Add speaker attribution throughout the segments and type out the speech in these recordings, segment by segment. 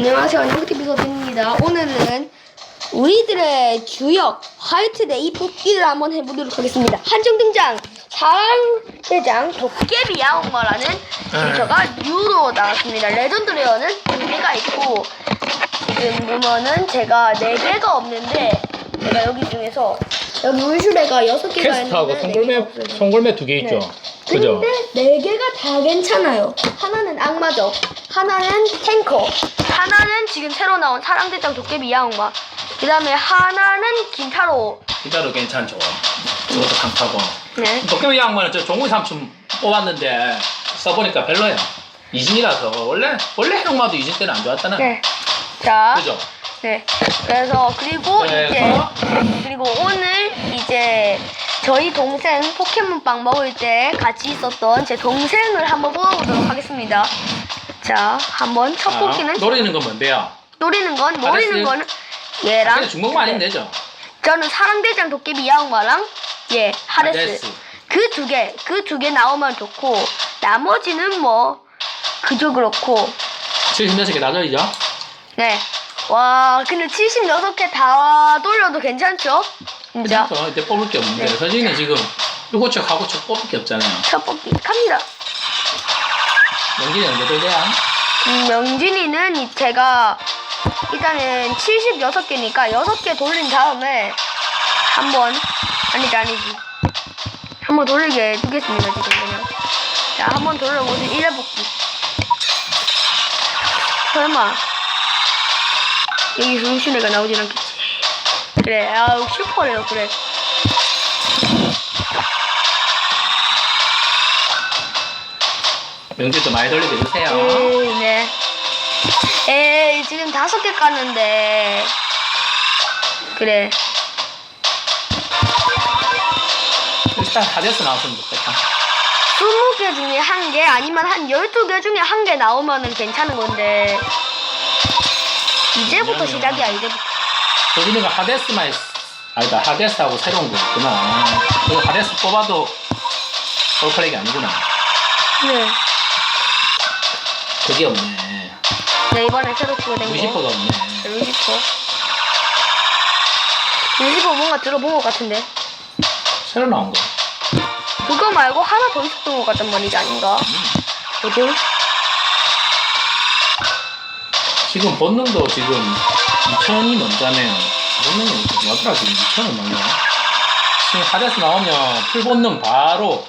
Speaker 1: 안녕하세요. 안녕TV 서진입니다. 오늘은 우리들의 주역 화이트데이 뽑기를 한번 해보도록 하겠습니다. 한정 등장 사랑대장 도깨비 야옹마라는 캐릭터가 뉴로 나왔습니다. 레전드 레어는 2개가 있고 지금 보면은 제가 4개가 없는데 제가 여기 중에서 여기 울슈레가 6개가
Speaker 2: 캐스트하고
Speaker 1: 있는데
Speaker 2: 송골매 2개 있죠.
Speaker 1: 네.
Speaker 2: 그죠?
Speaker 1: 근데 4개가 다 괜찮아요. 하나는 악마적, 하나는 탱커, 하나는 지금 새로 나온 사랑대장 도깨비 야옹마, 그 다음에 하나는 긴타로.
Speaker 2: 기타도 괜찮죠. 저것도 강타고.
Speaker 1: 네.
Speaker 2: 도깨비 양반은 저 종훈 삼촌 뽑았는데 써보니까 별로예요. 이진이라서 원래 해롱마도 이진 때는 안 좋았잖아.
Speaker 1: 네. 자.
Speaker 2: 그죠?
Speaker 1: 네. 그래서 그리고
Speaker 2: 그래서?
Speaker 1: 그리고 오늘 이제 저희 동생 포켓몬빵 먹을 때 같이 있었던 제 동생을 한번 뽑아보도록 하겠습니다. 자, 한번 첫 뽑기는
Speaker 2: 노리는 건 뭔데요?
Speaker 1: 노리는 거는 얘랑
Speaker 2: 그냥 중복만 아니면 되죠.
Speaker 1: 저는 사랑대장 도깨비 야옹마랑 하데스. 그 두 개 나오면 좋고 나머지는 뭐 그저 그렇고.
Speaker 2: 76개 나눠이죠?
Speaker 1: 네. 와, 근데 76개 다 돌려도 괜찮죠? 진짜.
Speaker 2: 그렇죠. 이제 뽑을 게 없는데
Speaker 1: 네.
Speaker 2: 서진이는 지금 요거척 하고 척 뽑을 게 없잖아요.
Speaker 1: 첫 뽑기 갑니다.
Speaker 2: 명진이 언제 돌려야?
Speaker 1: 명진이는 제가 일단은 76개니까 6개 돌린 다음에 한번 아니지 한번 돌리게 해두겠습니다. 지금 그냥 자, 한번 돌려보세요. 1회 뽑기. 설마 여기서 울슈레가 나오진 않겠지. 그래, 아우 슈퍼래요. 그래.
Speaker 2: 명진도 많이 돌리게 해주세요.
Speaker 1: 네. 에이, 지금 5개 깠는데. 그래.
Speaker 2: 일단 하데스 나왔으면 좋겠다.
Speaker 1: 20개 중에 1개, 아니면 한 12개 중에 1개 나오면은 괜찮은 건데. 이제부터 시작이야, 이제부터.
Speaker 2: 서진이가 하데스만 아니다, 하데스하고 새로운 거 있구나. 그리고 하데스 뽑아도 롤플레이가 아니구나.
Speaker 1: 네.
Speaker 2: 그게 없네.
Speaker 1: 네, 이번에 새로 추가된 거.
Speaker 2: 루시퍼가 없네.
Speaker 1: 루시퍼 뭔가 들어본 것 같은데.
Speaker 2: 새로 나온 거.
Speaker 1: 그거 말고 하나 더 있었던 것 같단 말이지, 아닌가? 뭐죠?
Speaker 2: 지금 본능도 지금 2,000이 넘잖아요. 본능이 뭐더라 지금 2,000은 넘네. 지금 하데스 나오면 풀 본능 바로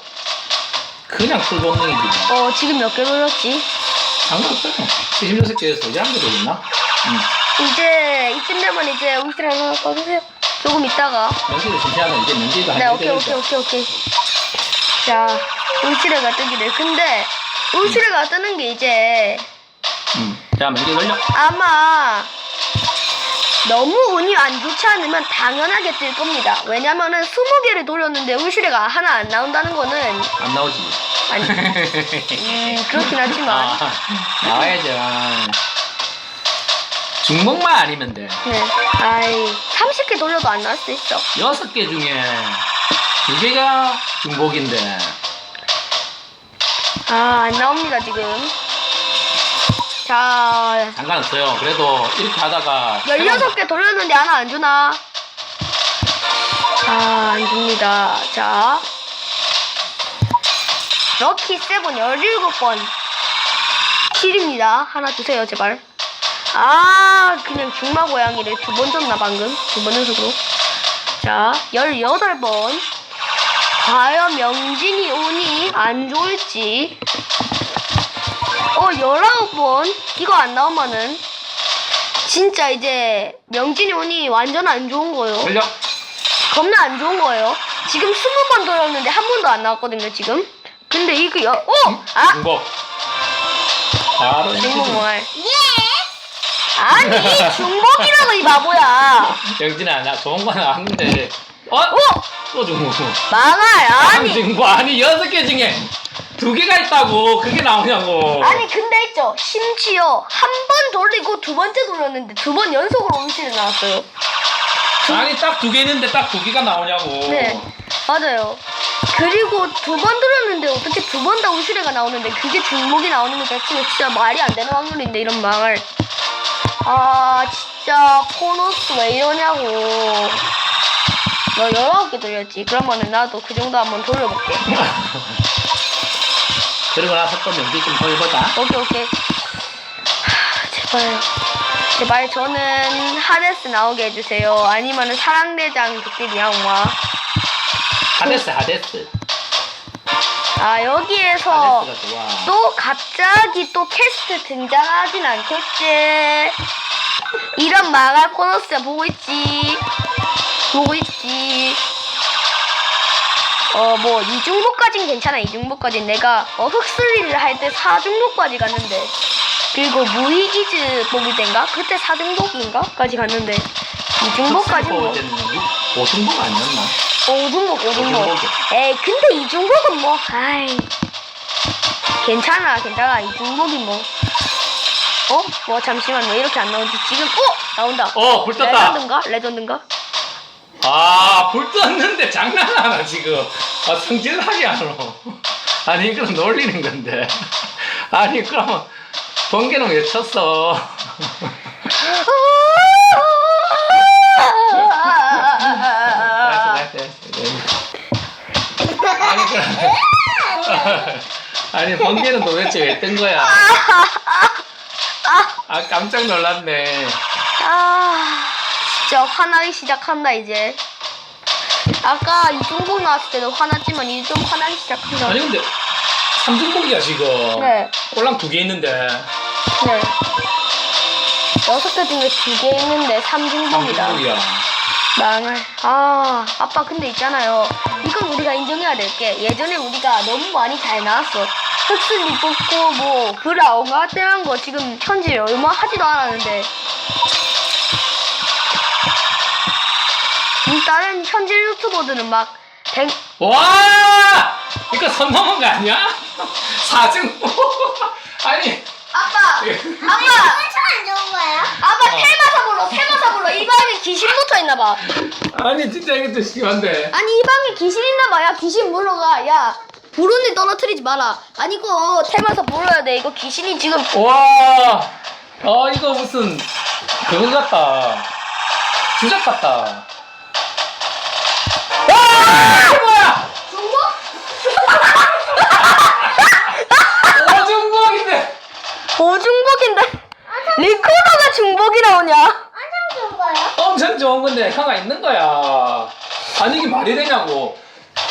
Speaker 2: 그냥 풀 본능이지.
Speaker 1: 지금 몇 개 돌렸지?
Speaker 2: 상관없어요. 76개에서 이제 한 개 돌렸나?
Speaker 1: 이제 이쯤 되면 이제 울트라 하나 꺼주세요. 조금 있다가.
Speaker 2: 명지도 진짜는 이제 명지도
Speaker 1: 네,
Speaker 2: 한 개.
Speaker 1: 오케이. 자, 울트라가 뜨기를. 근데 울트라가 뜨는 게 이제
Speaker 2: 자, 명지 돌려.
Speaker 1: 아마 너무 운이 안 좋지 않으면 당연하게 뜰 겁니다. 왜냐면은 20개를 돌렸는데 울트라가 하나 안 나온다는 거는
Speaker 2: 안 나오지.
Speaker 1: 아니, 그렇긴 하지만.
Speaker 2: 나와야죠. 중복만 아니면 돼.
Speaker 1: 네. 아이, 30개 돌려도 안 나올 수 있어.
Speaker 2: 6개 중에 2개가 중복인데.
Speaker 1: 안 나옵니다, 지금. 자,
Speaker 2: 상관없어요. 그래도 이렇게 하다가
Speaker 1: 16개 돌렸는데 하나 안 주나? 안 줍니다. 자, 럭키 세븐 17번 7입니다. 하나 주세요, 제발. 그냥 중마 고양이를 2번 줬나, 방금? 2번 연속으로. 자, 18번. 과연 명진이 운이 안 좋을지. 19번. 이거 안 나오면은 진짜 이제 명진이 운이 완전 안 좋은 거예요.
Speaker 2: 돌려.
Speaker 1: 겁나 안 좋은 거예요. 지금 20번 돌렸는데 한 번도 안 나왔거든요, 지금. 근데 이거
Speaker 2: 중복. 바로
Speaker 1: 중복말. 아니, 중복이라고, 이 바보야.
Speaker 2: 영진아, 나 좋은 거 나왔는데. 또 중복.
Speaker 1: 망할. 아니.
Speaker 2: 중복. 아니 6개 중에 2개가 있다고. 그게 나오냐고.
Speaker 1: 아니, 근데 있죠. 심지어 한 번 돌리고 2번째 돌렸는데 2번 연속으로 울실이 나왔어요.
Speaker 2: 아니 딱 2개 있는데 딱 2개가 나오냐고.
Speaker 1: 네, 맞아요. 그리고 2번 돌렸는데 어떻게 2번 다 울실이가 나오는데 그게 중복이 나오는 게 진짜 말이 안 되는 확률인데, 이런 망을. 아 진짜 코노스 왜 이러냐고. 너 19개 돌렸지? 그러면은 나도 그 정도 한번 돌려볼게.
Speaker 2: 그러고 나서 또 연기 좀 더 해보자.
Speaker 1: 오케이. 제발 저는 하데스 나오게 해주세요. 아니면은 사랑대장 도깨비 양화.
Speaker 2: 하데스.
Speaker 1: 아 여기에서
Speaker 2: 하데스가 좋아.
Speaker 1: 또 갑자기 또 캐스트 등장하진 않겠지. 이런 망할 코너스야 보고 있지. 뭐 이중복까진 괜찮아. 이중복까진 내가 흑슬리를 할 때 4중복까지 갔는데, 그리고 무이기즈 뽑을 땐가 그때 4중복인가까지 갔는데 2중복까지 뭐
Speaker 2: 5중복 아니었나?
Speaker 1: 5중복. 에이 근데 2중복은 뭐 아이 괜찮아. 2중복이 뭐 뭐 잠시만 왜 이렇게 안 나오지? 지금 나온다.
Speaker 2: 불 떴다.
Speaker 1: 레전드인가?
Speaker 2: 불 떴는데 장난하나 지금. 성질나게 하노. 아니 그럼 놀리는 건데. 아니 그러면 번개는 왜 쳤어? 아니 그럼 아니 번개는 도대체 왜 뜬 거야? 깜짝 놀랐네.
Speaker 1: 진짜 화나기 시작한다 이제. 아까 이중복 나왔을 때도 화났지만 이제 좀 화나기 시작한다.
Speaker 2: 아니 근데 3중복이야 지금.
Speaker 1: 네.
Speaker 2: 꼴랑 2개 있는데.
Speaker 1: 네. 6개 중에 2개 있는데 3중복이다.
Speaker 2: 3중복이야.
Speaker 1: 망할. 아빠 근데 있잖아요. 이건 우리가 인정해야 될 게, 예전에 우리가 너무 많이 잘 나왔어. 흑슬리 뽑고 뭐 브라운가 때한 거 지금 현재 얼마 하지도 않았는데. 다른 현질 유튜버들은 막 100.
Speaker 2: 와! 이거 선 넘은 거 아니야? 4중복. 아니.
Speaker 1: 아빠!
Speaker 3: 안 좋은 거예요?
Speaker 1: 아빠 테마사 불러. 이 방에 귀신 붙어 있나봐.
Speaker 2: 아니 진짜 이것도 심한데.
Speaker 1: 아니 이 방에 귀신 있나봐. 야 귀신 물러가. 야 부르니 떨어뜨리지 마라. 아니 이거 테마사 불러야 돼. 이거 귀신이 지금.
Speaker 2: 와. 이거 무슨 그거 같다. 주작 같다. 와! 뭐야?
Speaker 1: 중복?
Speaker 2: 5중복인데.
Speaker 1: 5중복인데 리코더가 중복이 나오냐?
Speaker 3: 안 좋은 거예요?
Speaker 2: 엄청 좋은 건데 형아 있는 거야. 아니 이게 말이 되냐고.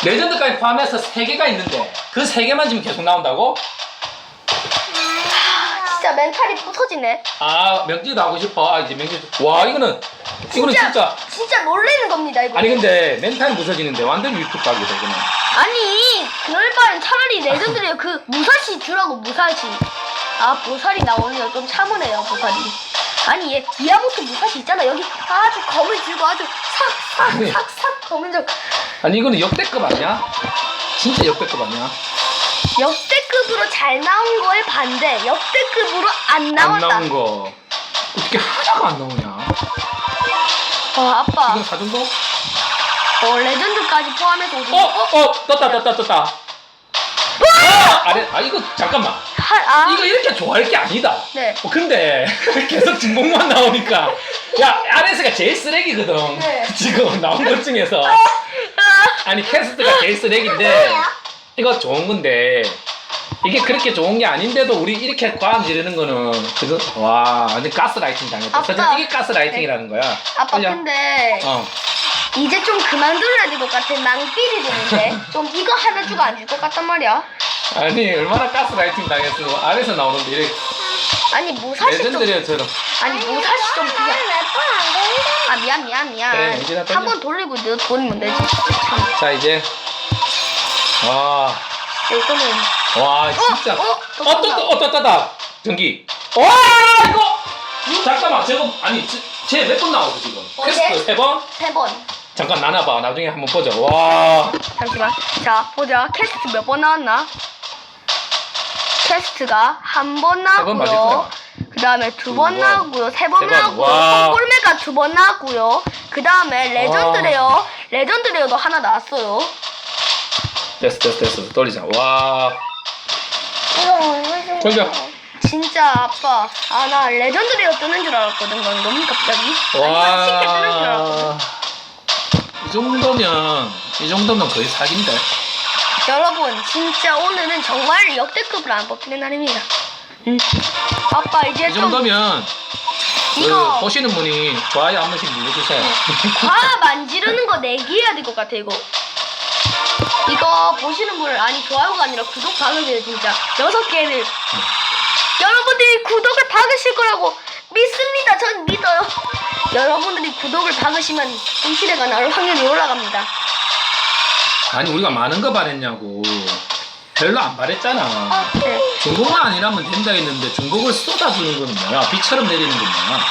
Speaker 2: 레전드까지 포함해서 3개가 있는데 그 3개만 지금 계속 나온다고?
Speaker 1: 진짜 멘탈이 부서지네.
Speaker 2: 명지도 하고 싶어. 이제 명지. 와 이거는 진짜
Speaker 1: 놀래는 겁니다 이거.
Speaker 2: 아니 근데 멘탈이 부서지는데 완전 유튜브 각이다 이거는.
Speaker 1: 아니 그럴 바엔 차라리 레전드래요. 그 무사시 주라고. 무사시. 무사리 나오네요. 좀 참으네요 무사리. 아니 얘 미야모토 무사시 있잖아. 여기 아주 검을 들고 아주 삭삭삭삭 검은 적.
Speaker 2: 아니 이거는 역대급 아니야? 진짜 역대급 아니야?
Speaker 1: 역대급으로 잘 나온 거에 반대. 역대급으로 안 나왔다.
Speaker 2: 안 나온 거 어떻게 하나가 안 나오냐?
Speaker 1: 아빠.
Speaker 2: 지금 4중복?
Speaker 1: 레전드까지 포함해서 5중복.
Speaker 2: 떴다. 이거 잠깐만. 이거 이렇게 좋아할 게 아니다.
Speaker 1: 네.
Speaker 2: 근데 계속 중복만 나오니까 야 RS가 제일 쓰레기거든.
Speaker 1: 네.
Speaker 2: 지금 나온 것 중에서. 아니 캐스트가 제일 쓰레기인데 이거 좋은 건데 이게 그렇게 좋은 게 아닌데도 우리 이렇게 과am 지르는 거는 그거 와 완전 가스라이팅 당했다.
Speaker 1: 아빠.
Speaker 2: 사실 이게 가스라이팅이라는 거야.
Speaker 1: 아빠
Speaker 2: 그냥,
Speaker 1: 근데 이제 좀 그만 돌려야 될 것 같아. 낭비를 드는데 좀 이거 하나 주고 안 줄 것 같단 말이야.
Speaker 2: 아니 얼마나 가스라이팅 당했어. 안에서 나오는데 이렇게
Speaker 1: 아니 무사시 좀.
Speaker 2: 레전드리어처럼.
Speaker 1: 아니 무사시 좀 그냥.
Speaker 3: 몇번안 되는데?
Speaker 1: 미안.
Speaker 2: 그래, 이제나 돌려.
Speaker 1: 한 번 돌리고 너 돌리면 되지. 참.
Speaker 2: 자 이제
Speaker 1: 이거는.
Speaker 2: 와 진짜 떴다 전기. 와 이거 잠깐만 저거 아니 쟤 몇 번 나왔어 지금? 퀘스트 3번?
Speaker 1: 3번.
Speaker 2: 잠깐 나눠봐. 나중에 한번 보자. 와
Speaker 1: 잠시만. 자 보자. 캐스트 몇 번 나왔나? 캐스트가 한 번
Speaker 2: 세번 맞을
Speaker 1: 나왔고요.
Speaker 2: 거야.
Speaker 1: 그 다음에 2번
Speaker 2: 번.
Speaker 1: 나왔고요. 3번
Speaker 2: 세 번.
Speaker 1: 나왔고요.
Speaker 2: 와.
Speaker 1: 콩골메가 2번 나왔고요. 그 다음에 레전드레어도 하나 나왔어요.
Speaker 2: 됐어 돌리자. 와
Speaker 3: 이거 얼마 좀
Speaker 2: 돌려.
Speaker 1: 진짜 아빠. 아, 나 레전드리어 뜨는 줄 알았거든. 방금 갑자기. 아니, 쉽게 뜨는 줄 알았거든.
Speaker 2: 와. 이 정도면 거의 사기인데.
Speaker 1: 여러분, 진짜 오늘은 정말 역대급으로 안 뽑히는 날입니다. 아빠, 이제
Speaker 2: 이
Speaker 1: 좀
Speaker 2: 정도면
Speaker 1: 이거-
Speaker 2: 그 보시는 분이 좋아요 한 번씩 눌러주세요.
Speaker 1: 과 만지르는 거 내기해야 될 것 같아, 이거. 이거 보시는 분을, 아니, 좋아요가 아니라 구독 박으세요, 진짜. 6개를. 여러분들이 구독을 박으실 거라고 믿습니다. 전 믿어요. 여러분들이 구독을 박으시면 음시대가 나올 확률이 올라갑니다.
Speaker 2: 아니 우리가 많은 거 바랬냐고. 별로 안 바랬잖아.
Speaker 1: 네.
Speaker 2: 중복만 아니라면 된다 했는데 중복을 쏟아주는 거는 뭐야? 비처럼 내리는 건 뭐야?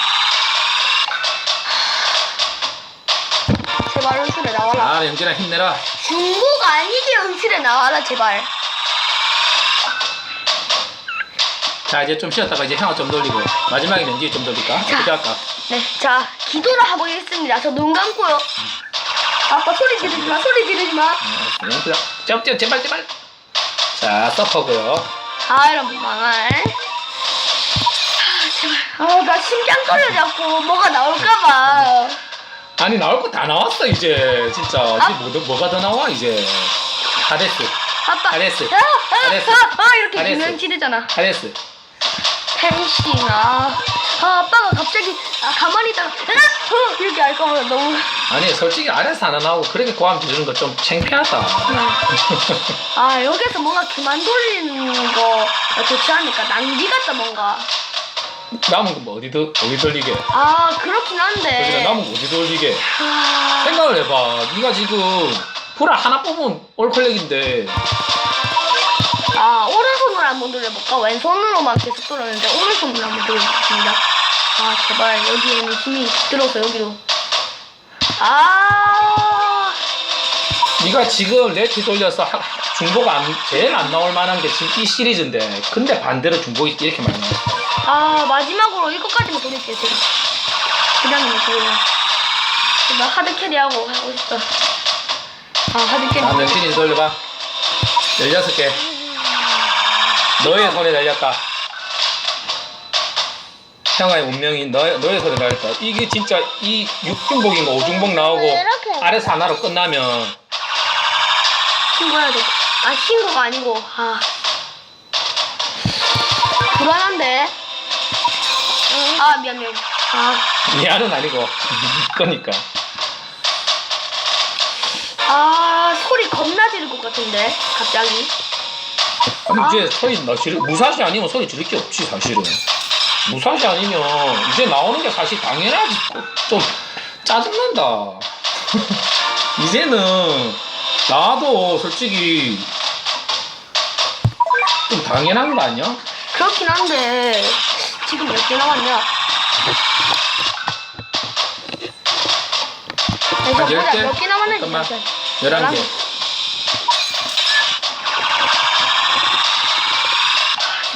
Speaker 1: 제발 음실에 나와라.
Speaker 2: 아 영진아 힘내라.
Speaker 1: 중복 아니게 음실에 나와라, 제발.
Speaker 2: 자 이제 좀 쉬었다가 이제 형아 좀 돌리고 마지막에 명지 좀 돌릴까? 어떻게 할까?
Speaker 1: 네, 자, 기도를 하고 있습니다. 저 눈 감고요. 아빠 소리 지르지 마, 소리 지르지 마.
Speaker 2: 영진아 제발. 자 서퍼고요.
Speaker 1: 아, 이런 망할. 제발. 나 심장 떨려 자꾸. 뭐가 나올까봐.
Speaker 2: 아니 나올 거 다 나왔어 이제 진짜.
Speaker 1: 아.
Speaker 2: 이제 뭐가 더 나와 이제. 하데스.
Speaker 1: 아빠.
Speaker 2: 잘했어. 잘했어.
Speaker 1: 이렇게
Speaker 2: 잘했어.
Speaker 1: 두명 지르잖아.
Speaker 2: 하데스.
Speaker 1: 펜싱아. 아빠가 갑자기, 가만히 있다가, 이렇게 할 거면 너무.
Speaker 2: 아니 솔직히 아래서 하나 나오고 그렇게 고함 지르는 거 좀 창피하다.
Speaker 1: 여기서 뭔가 그만 돌리는 거 좋지 않을까? 낭비 같다, 뭔가.
Speaker 2: 남은 거 뭐 어디 돌리게?
Speaker 1: 그렇긴 한데.
Speaker 2: 여기다 남은 거 어디 돌리게?
Speaker 1: 아,
Speaker 2: 생각을 해봐. 네가 지금 불알 하나 뽑으면 올컬렉인데
Speaker 1: 오른손으로 한번 돌려볼까? 왼손으로만 계속 돌렸는데, 오른손으로 한번 돌려보겠습니다. 제발, 여기에는 힘이 들어서 여기로.
Speaker 2: 네가 지금 레티 돌려서 중복 제일 안 나올 만한 게 지금 이 시리즈인데 근데 반대로 중복이 이렇게 많이 나왔어.
Speaker 1: 마지막으로 이거까지만 돌릴게요, 제가. 그 다음에 돌려. 나 하드캐리하고 하고 싶다. 하드캐리.
Speaker 2: 명진이 돌려봐. 16개. 너의 손에 달렸다. 형아의 운명이 너의 손에 달렸다. 이게 진짜 이 6중복인가 5중복 나오고
Speaker 3: 이렇게.
Speaker 2: 아래서 하나로 끝나면
Speaker 1: 신고해야 돼. 신고가 아니고, 불안한데? 미안.
Speaker 2: 미안은 아니고 그러니까.
Speaker 1: 소리 겁나 지를 것 같은데, 갑자기.
Speaker 2: 아니 이제 소리 나 무사시 아니면 소리 지를 게 없지 사실은. 무사시 아니면 이제 나오는 게 사실 당연하지. 좀 짜증난다. 이제는 나도 솔직히 좀 당연한 거 아니야?
Speaker 1: 그렇긴 한데, 지금 몇 개 남았냐?
Speaker 2: 한 10개?
Speaker 1: 몇 개 남았는지.
Speaker 2: 잠깐만.
Speaker 1: 잠시만.
Speaker 2: 11개.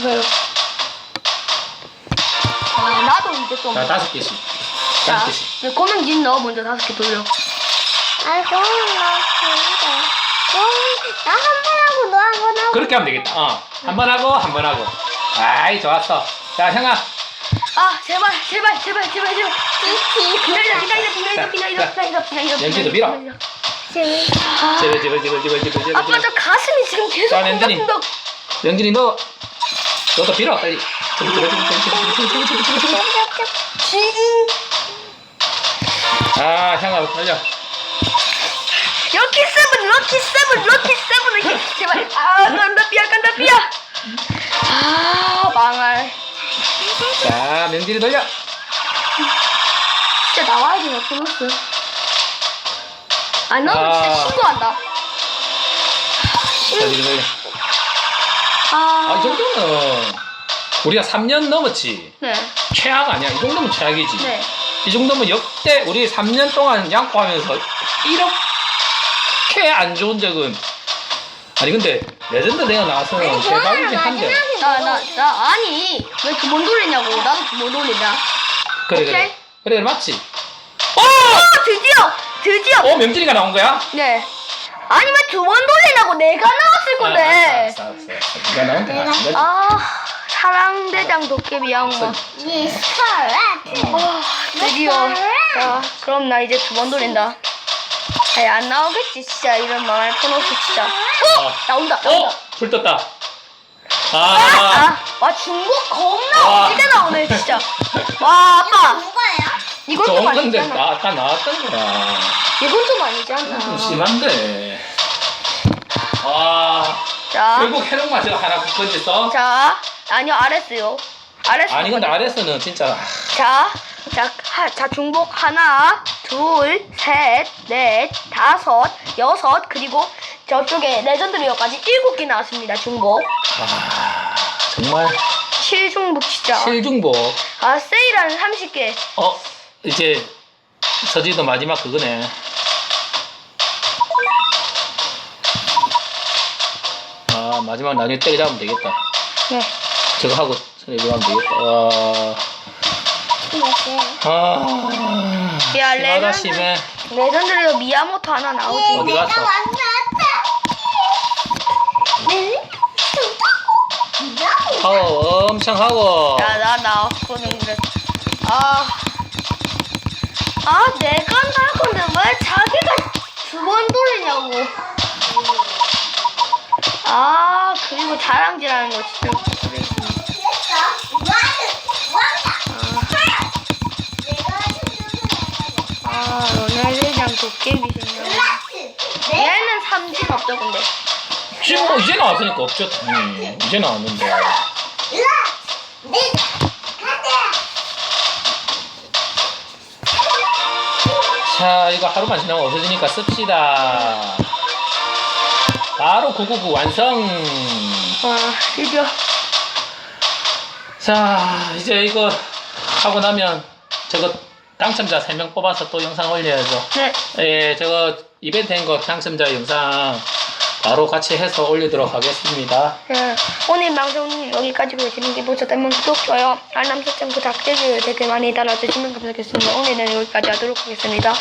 Speaker 1: 왜요? 나도 이제 좀.
Speaker 2: 자 5개씩.
Speaker 1: 자,
Speaker 2: 5개씩.
Speaker 1: 고명진 너 먼저 5개 돌려.
Speaker 3: 아이고, 나 한 번 하고 너 한 번 하고.
Speaker 2: 그렇게 하면 되겠다. 한 번 하고 한 번 하고. 아이 좋았어. 자 형아.
Speaker 1: 제발. 기다려.
Speaker 2: 연기도 밀어. 제발.
Speaker 1: 아빠 저 가슴이 지금 계속
Speaker 2: 자, 렌즈니.
Speaker 1: 콩닥콩닥.
Speaker 2: 영진이 너도 빌어 빨리. 형아 달려.
Speaker 1: 럭키 세븐 제발. 간다 삐야. 망할.
Speaker 2: 자 명진이 돌려.
Speaker 1: 진짜 나와야 되나 보너스. 안 나오면 진짜 신고한다.
Speaker 2: 자 니가 돌려. 이 정도면 우리가 3년 넘었지.
Speaker 1: 네.
Speaker 2: 최악 아니야. 이 정도면 최악이지.
Speaker 1: 네.
Speaker 2: 이 정도면 역대 우리 3년 동안 양보하면서 이렇게 안 좋은 적은 아니 근데 레전드 내가 나와서는 대박이긴 한데.
Speaker 1: 아니 왜 두 번 돌리냐고. 나도 두 번 돌리냐.
Speaker 2: 그래 맞지.
Speaker 1: 드디어.
Speaker 2: 명진이가 나온 거야?
Speaker 1: 네. 아니 왜 두 번 돌리냐고. 내가 나왔을 건데.
Speaker 2: 알았어. 네가 나온 게 낫지.
Speaker 1: 아 사랑대장 도깨비 야옹마.
Speaker 3: 미스터레트.
Speaker 1: 드디어. 자, 그럼 나 이제 두 번 돌린다. 아니, 안 나오겠지, 진짜. 이런 망할 포노스, 진짜. 나온다, 나온다.
Speaker 2: 불 떴다.
Speaker 1: 와, 중국 겁나
Speaker 2: 와.
Speaker 1: 어디게 나오네, 진짜. 와, 아빠.
Speaker 3: 누가요?
Speaker 1: 이건 좀
Speaker 2: 좋은 건데
Speaker 1: 아니잖아.
Speaker 2: 아까 나왔던 거야.
Speaker 1: 이건 좀 아니잖아.
Speaker 2: 좀 심한데. 와.
Speaker 1: 자,
Speaker 2: 결국 해롱만 제가 하나 건졌어.
Speaker 1: 자, 아니요, 아레스요. 아레스.
Speaker 2: 아니 근데 아레스는 진짜
Speaker 1: 자, 자, 중복 하나, 둘, 셋, 넷, 다섯, 여섯, 그리고 저쪽에 레전드리어까지 7개 나왔습니다, 중복.
Speaker 2: 정말
Speaker 1: 7중복 진짜.
Speaker 2: 실중복.
Speaker 1: 아, 세일하는 30개.
Speaker 2: 이제 서지도 마지막 그거네. 마지막 나중에 때려잡으면 되겠다.
Speaker 1: 네.
Speaker 2: 저거 하고 레벨하면 되겠다. 와.
Speaker 1: 야,
Speaker 2: 심하다 심해.
Speaker 1: 레전드리어 미야모토 하나 나오지.
Speaker 2: 어디 갔어? 하워 엄청 하워.
Speaker 1: 야, 나 나왔거든, 그래. 내가 날 건데 왜 자기가 두 번 돌리냐고. 그리고 자랑질하는 거 진짜. 너네들이랑 도깨비시냐. 얘는 3진 없죠, 근데.
Speaker 2: 지금 뭐 이제 나왔으니까 없죠. 이제 나왔는데. 자, 이거 하루만 지나면 없어지니까 씁시다. 바로 999 완성.
Speaker 1: 드디어.
Speaker 2: 자, 이제 이거 하고 나면 저거 당첨자 3명 뽑아서 또 영상 올려야죠.
Speaker 1: 네.
Speaker 2: 예, 저거 이벤트인 거 당첨자 영상 바로 같이 해서 올리도록 하겠습니다.
Speaker 1: 네. 오늘 방송 여기까지고요. 재밌게 보셨다면 구독, 좋아요, 알람 설정 부탁드리고요. 댓글 많이 달아주시면 감사하겠습니다. 오늘은 여기까지 하도록 하겠습니다.